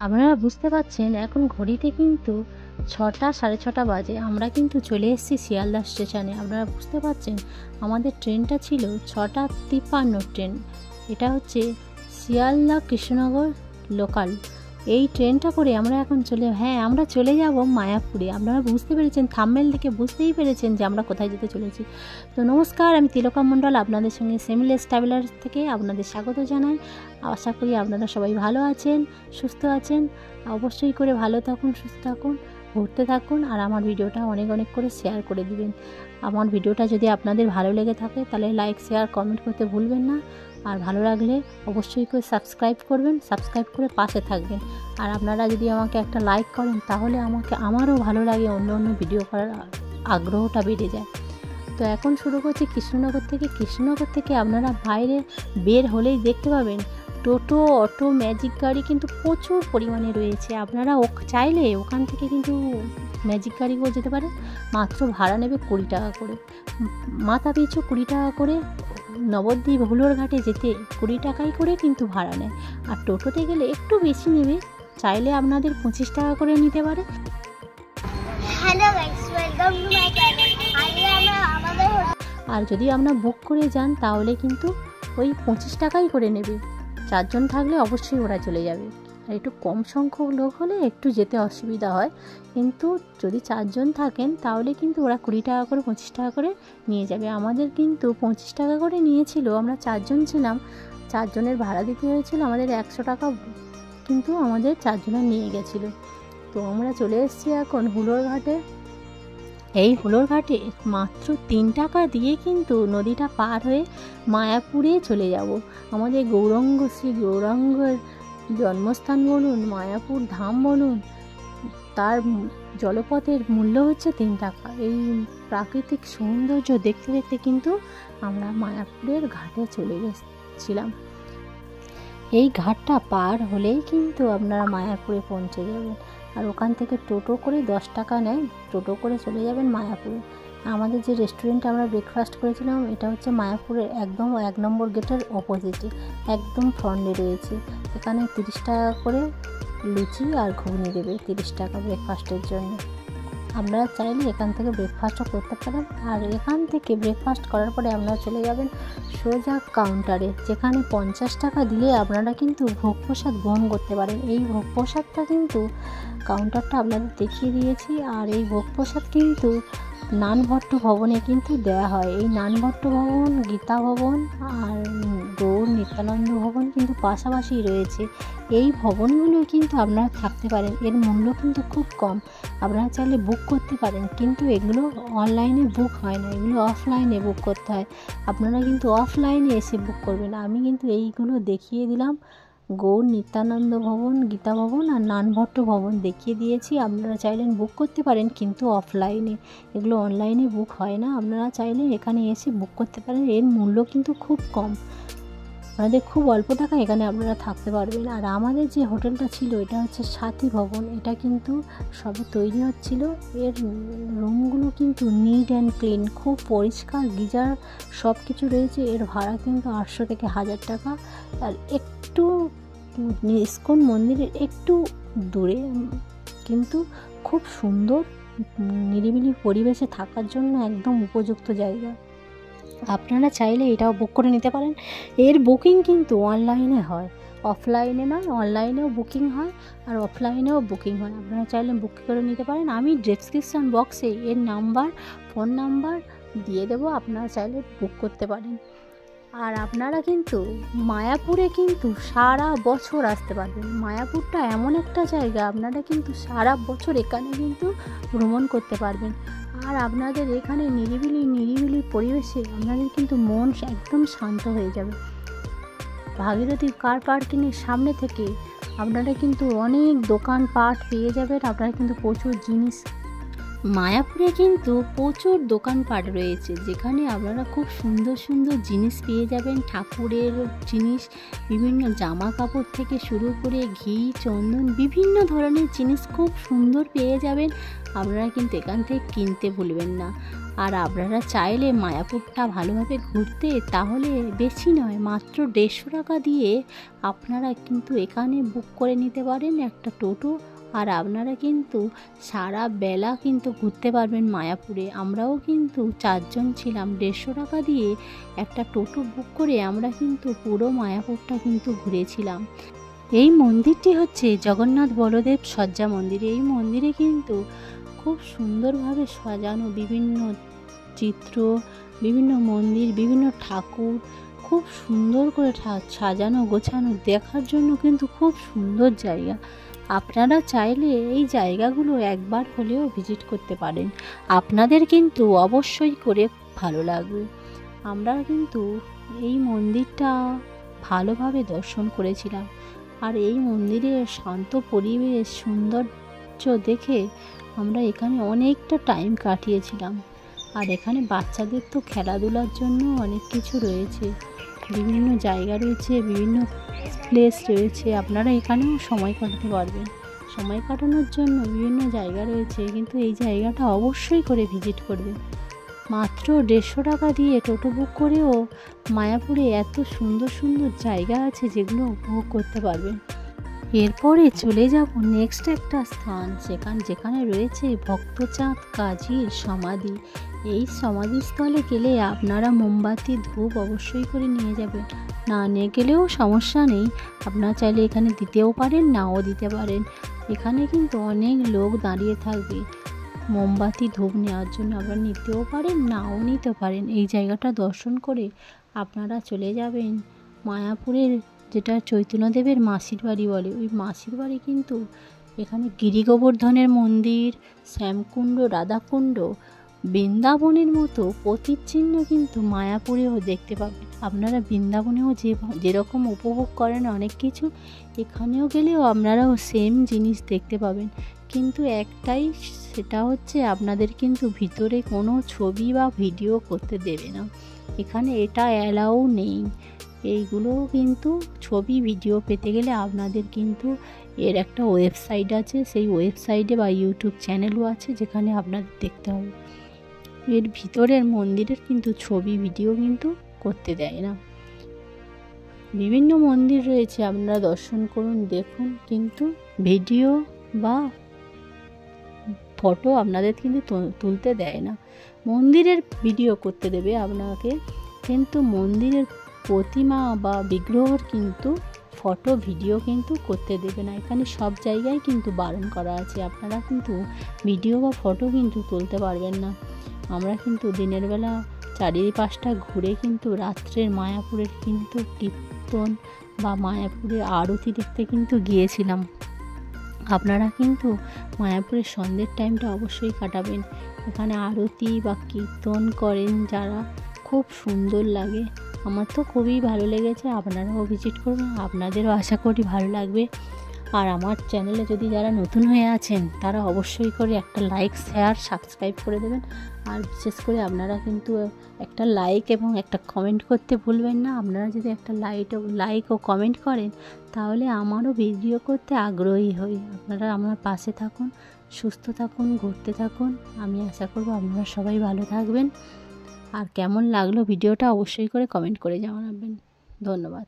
আপনারা বুঝতে পারছেন এখন ঘড়িতে কিন্তু 6টা 6:30 বাজে। আমরা কিন্তু চলে এসেছি শিয়ালদা স্টেশনে। আপনারা বুঝতে পারছেন আমাদের ট্রেনটা ছিল 6:53 ট্রেন। এটা হচ্ছে শিয়ালদা কৃষ্ণনগর লোকাল। এই ট্রেনটা করে আমরা এখন আমরা চলে যাব মায়াপুরে। আপনারা বুঝতে পেরেছেন, থাম্বনেল দেখে বুঝতেই পেরেছেন যে আমরা কোথায় যেতে চলেছি। তো নমস্কার, আমি তিলকা মণ্ডল আপনাদের সঙ্গে সেমিলেস ট্রাভেলার্স থেকে আপনাদের স্বাগত জানাই। আশা করি আপনারা সবাই ভালো আছেন, সুস্থ আছেন। অবশ্যই করে ভালো থাকুন, সুস্থ থাকুন, ঘুরতে থাকুন, আর আমার ভিডিওটা অনেক অনেক করে শেয়ার করে দিবেন। আমার ভিডিওটা যদি আপনাদের ভালো লেগে থাকে তাহলে লাইক, শেয়ার, কমেন্ট করতে ভুলবেন না। আর ভালো লাগলে অবশ্যই করে সাবস্ক্রাইব করবেন, সাবস্ক্রাইব করে পাশে থাকবেন। আর আপনারা যদি আমাকে একটা লাইক করেন তাহলে আমারও ভালো লাগে, অন্য অন্য ভিডিও করার আগ্রহটা বেড়ে যায়। তো এখন শুরু করছি কৃষ্ণনগর থেকে। কৃষ্ণনগর থেকে আপনারা বাইরে বের হলেই দেখতে পাবেন টোটো, অটো, ম্যাজিক গাড়ি কিন্তু প্রচুর পরিমাণে রয়েছে। আপনারা চাইলে ওখান থেকে কিন্তু ম্যাজিক গাড়ি করে যেতে পারেন। মাত্র ভাড়া নেবে 20 টাকা করে, মাথা পিছু 20 টাকা করে। নবদ্বীপ হুলোর ঘাটে যেতে 20 টাকাই করে কিন্তু ভাড়া নেয়। আর টোটোতে গেলে একটু বেশি নেবে, চাইলে আপনাদের 25 টাকা করে নিতে পারে। Hello guys, welcome to my channel. আজকে আমরা আমাদের আর যদি আপনারা বুক করে যান তাহলে কিন্তু ওই 25 টাকাই করে নেবে। 4 জন থাকলে অবশ্যই ওরা চলে যাবে। আর একটু কম সংখ্যক লোক হলে একটু যেতে অসুবিধা হয়, কিন্তু যদি 4 জন থাকেন তাহলে কিন্তু ওরা 20 টাকা করে 25 টাকা করে নিয়ে যাবে। আমাদের কিন্তু 25 টাকা করে নিয়েছিল। আমরা 4 জন ছিলাম, 4 জনের ভাড়া দিতে হয়েছিল আমাদের 100 টাকা, কিন্তু আমাদের 4 জনের নিয়ে গেছিলো। তো আমরা চলে এসেছি এখন হুলোর ঘাটে। এই হুলোর ঘাটে মাত্র 3 টাকা দিয়ে কিন্তু নদীটা পার হয়ে মায়াপুরে চলে যাব। আমাদের গৌরাঙ্গ, শ্রী গৌরাঙ্গের জন্মস্থান বলুন, মায়াপুর ধাম বলুন, তার জলপথের মূল্য হচ্ছে 3 টাকা। এই প্রাকৃতিক সৌন্দর্য দেখতে দেখতে কিন্তু আমরা মায়াপুরের ঘাটে চলে গেছিলাম। এই ঘাটটা পার হলেই কিন্তু আপনারা মায়াপুরে পৌঁছে যাবেন। আর ওখান থেকে টোটো করে 10 টাকা নেয়, টোটো করে চলে যাবেন মায়াপুরে। আমাদের যে রেস্টুরেন্টে আমরা ব্রেকফাস্ট করেছিলাম এটা হচ্ছে মায়াপুরের একদম 1 নম্বর গেটের অপোজিটে, একদম ফ্রন্টে রয়েছে। এখানে 30 টাকা করে লুচি আর ঘুগনি দেবে, 30 টাকা ব্রেকফাস্টের জন্য। আপনারা চাইলে এখান থেকে ব্রেকফাস্টও করতে পারেন। আর এখান থেকে ব্রেকফাস্ট করার পরে আপনারা চলে যাবেন সোজা কাউন্টারে, যেখানে 50 টাকা দিলে আপনারা কিন্তু ভোগ প্রসাদ গ্রহণ করতে পারেন। এই ভোগ প্রসাদটা কিন্তু কাউন্টারটা আপনাদের দেখিয়ে দিয়েছি। আর এই ভোগ প্রসাদ কিন্তু নানভট্ট ভবনে কিন্তু দেওয়া হয়। এই নানভট্ট ভবন, গীতা ভবন আর গৌর নিত্যানন্দ ভবন কিন্তু পাশাপাশি রয়েছে। এই ভবনগুলো কিন্তু আপনারা থাকতে পারেন। এর মূল্য কিন্তু খুব কম। আপনারা চাইলে বুক করতে পারেন, কিন্তু এগুলো অনলাইনে বুক হয় না, এগুলো অফলাইনে বুক করতে হয়। আপনারা কিন্তু অফলাইনে এসে বুক করবেন। আমি কিন্তু এইগুলো দেখিয়ে দিলাম, গৌর নিত্যানন্দ ভবন, গীতা ভবন আর নানভট্ট ভবন দেখিয়ে দিয়েছি। আপনারা চাইলেন বুক করতে পারেন, কিন্তু অফলাইনে, এগুলো অনলাইনে বুক হয় না। আপনারা চাইলে এখানে এসে বুক করতে পারেন। এর মূল্য কিন্তু খুব কম, আপনাদের খুব অল্প টাকা এখানে আপনারা থাকতে পারবেন। আর আমাদের যে হোটেলটা ছিল এটা হচ্ছে সাথী ভবন। এটা কিন্তু সবে তৈরি হচ্ছিল। এর রুমগুলো কিন্তু নিট অ্যান্ড ক্লিন, খুব পরিষ্কার, গিজার সব কিছু রয়েছে। এর ভাড়া কিন্তু 800 থেকে 1000 টাকা। আর একটু ইস্কন মন্দিরের একটু দূরে, কিন্তু খুব সুন্দর নিরিবিলি পরিবেশে থাকার জন্য একদম উপযুক্ত জায়গা। আপনারা চাইলে এটাও বুক করে নিতে পারেন। এর বুকিং কিন্তু অনলাইনে হয়, অফলাইনে নয়। অনলাইনেও বুকিং হয় আর অফলাইনেও বুকিং হয়। আপনারা চাইলে বুক করে নিতে পারেন। আমি ডেসক্রিপশান বক্সে এর নাম্বার, ফোন নাম্বার দিয়ে দেবো, আপনারা চাইলে বুক করতে পারেন। আর আপনারা কিন্তু মায়াপুরে কিন্তু সারা বছর আসতে পারবেন। মায়াপুরটা এমন একটা জায়গা, আপনারা কিন্তু সারা বছর এখানে কিন্তু ভ্রমণ করতে পারবেন। আর আপনাদের এখানে নিরিবিলি পরিবেশে আপনাদের কিন্তু মন একদম শান্ত হয়ে যাবে। ভাগীরথী কার পার্কিংয়ের সামনে থেকে আপনারা কিন্তু অনেক দোকানপাট পেয়ে যাবেন। আপনারা কিন্তু প্রচুর জিনিস মায়াপুরে কিন্তু প্রচুর দোকানপাট রয়েছে, যেখানে আপনারা খুব সুন্দর সুন্দর জিনিস পেয়ে যাবেন। ঠাকুরের জিনিস, বিভিন্ন জামা কাপড় থেকে শুরু করে ঘি, চন্দন, বিভিন্ন ধরনের জিনিস খুব সুন্দর পেয়ে যাবেন। আপনারা কিন্তু এখান থেকে কিনতে ভুলবেন না। আর আপনারা চাইলে মায়াপুরটা ভালোভাবে ঘুরতে, তাহলে বেশি নয়, মাত্র 150 টাকা দিয়ে আপনারা কিন্তু এখানে বুক করে নিতে পারেন একটা টোটো। আর আপনারা কিন্তু সারা বেলা কিন্তু ঘুরতে পারবেন মায়াপুরে। আমরাও কিন্তু 4 জন ছিলাম, 150 টাকা দিয়ে একটা টোটো বুক করে আমরা কিন্তু পুরো মায়াপুরটা কিন্তু ঘুরেছিলাম। এই মন্দিরটি হচ্ছে জগন্নাথ বলদেব সজ্জা মন্দির। এই মন্দিরে কিন্তু খুব সুন্দরভাবে সাজানো, বিভিন্ন চিত্র, বিভিন্ন মন্দির, বিভিন্ন ঠাকুর খুব সুন্দর করে সাজানো গোছানো, দেখার জন্য কিন্তু খুব সুন্দর জায়গা। আপনারা চাইলে এই জায়গাগুলো একবার হলেও ভিজিট করতে পারেন, আপনাদের কিন্তু অবশ্যই করে ভালো লাগবে। আমরা কিন্তু এই মন্দিরটা ভালোভাবে দর্শন করেছিলাম। আর এই মন্দিরের শান্ত পরিবেশ, সৌন্দর্য দেখে আমরা এখানে অনেকটা টাইম কাটিয়েছিলাম। আর এখানে বাচ্চাদের তো খেলাধুলার জন্য অনেক কিছু রয়েছে, বিভিন্ন জায়গা রয়েছে, বিভিন্ন প্লেস রয়েছে, আপনারা এখানেও সময় কাটাতে পারবেন। সময় কাটানোর জন্য বিভিন্ন জায়গা রয়েছে, কিন্তু এই জায়গাটা অবশ্যই করে ভিজিট করবেন। মাত্র 150 টাকা দিয়ে টোটো বুক করেও মায়াপুরে এত সুন্দর সুন্দর জায়গা আছে যেগুলো উপভোগ করতে পারবেন। এরপরে চলে যাব নেক্সট একটা স্থান, যেখানে রয়েছে ভক্তচাঁদ কাজীর সমাধি। এই সমাধিস্থলে গেলে আপনারা মোমবাতি, ধূপ অবশ্যই করে নিয়ে যাবেন। না নিয়ে গেলেও সমস্যা নেই, আপনারা চাইলে এখানে দিতেও পারেন, নাও দিতে পারেন। এখানে কিন্তু অনেক লোক দাঁড়িয়ে থাকবে মোমবাতি, ধূপ নেওয়ার জন্য। আপনারা নিতেও পারেন, নাও নিতে পারেন। এই জায়গাটা দর্শন করে আপনারা চলে যাবেন মায়াপুরের, যেটা চৈতন্যদেবের মাসির বাড়ি বলে, ওই মাসির বাড়ি কিন্তু এখানে গিরি গোবর্ধনের মন্দির, শ্যামকুণ্ড, রাধাকুণ্ড, বৃন্দাবনের মতো প্রতিচিহ্ন কিন্তু মায়াপুরেও দেখতে পাবেন। আপনারা বৃন্দাবনেও যেরকম উপভোগ করেন অনেক কিছু, এখানেও গেলেও আপনারাও সেম জিনিস দেখতে পাবেন। কিন্তু একটাই, সেটা হচ্ছে আপনাদের কিন্তু ভিতরে কোনো ছবি বা ভিডিও করতে দেবে না, এখানে এটা অ্যালাউ নেই। এইগুলো কিন্তু ছবি ভিডিও পেতে গেলে আপনাদের কিন্তু এর একটা ওয়েবসাইট আছে, সেই ওয়েবসাইটে বা ইউটিউব চ্যানেলও আছে, যেখানে আপনাদের দেখতে হবে। এর ভিতরের মন্দিরের কিন্তু ছবি ভিডিও কিন্তু করতে দেয় না। বিভিন্ন মন্দির রয়েছে, আপনারা দর্শন করুন, দেখুন, কিন্তু ভিডিও বা ফটো আপনাদের কিন্তু তুলতে দেয় না। মন্দিরের ভিডিও করতে দেবে আপনাকে, কিন্তু মন্দিরের প্রতিমা বা বিগ্রহর কিন্তু ফটো ভিডিও কিন্তু করতে দেবে না। এখানে সব জায়গায় কিন্তু বারণ করা আছে, আপনারা কিন্তু ভিডিও বা ফটো কিন্তু তুলতে পারবেন না। আমরা কিন্তু দিনের বেলা চারিপাশটা ঘুরে কিন্তু রাত্রের মায়াপুরের কিন্তু কীর্তন বা মায়াপুরের আরতি দেখতে কিন্তু গিয়েছিলাম। আপনারা কিন্তু মায়াপুরের সন্ধ্যের টাইমটা অবশ্যই কাটাবেন। এখানে আরতি বা কীর্তন করেন যারা, খুব সুন্দর লাগে। আমার তো খুবই ভালো লেগেছে, আপনারাও ভিজিট করবেন, আপনাদেরও আশা করি ভালো লাগবে। আর আমার চ্যানেলে যদি যারা নতুন হয়ে আছেন, তারা অবশ্যই করে একটা লাইক, শেয়ার, সাবস্ক্রাইব করে দেবেন। আর বিশেষ করে আপনারা কিন্তু একটা লাইক এবং একটা কমেন্ট করতে ভুলবেন না। আপনারা যদি একটা লাইক ও কমেন্ট করেন, তাহলে আমারও ভিডিও করতে আগ্রহী হই। আপনারা আমার পাশে থাকুন, সুস্থ থাকুন, ঘুরতে থাকুন। আমি আশা করব আপনারা সবাই ভালো থাকবেন। আর কেমন লাগলো ভিডিওটা অবশ্যই করে কমেন্ট করে জানাবেন। ধন্যবাদ।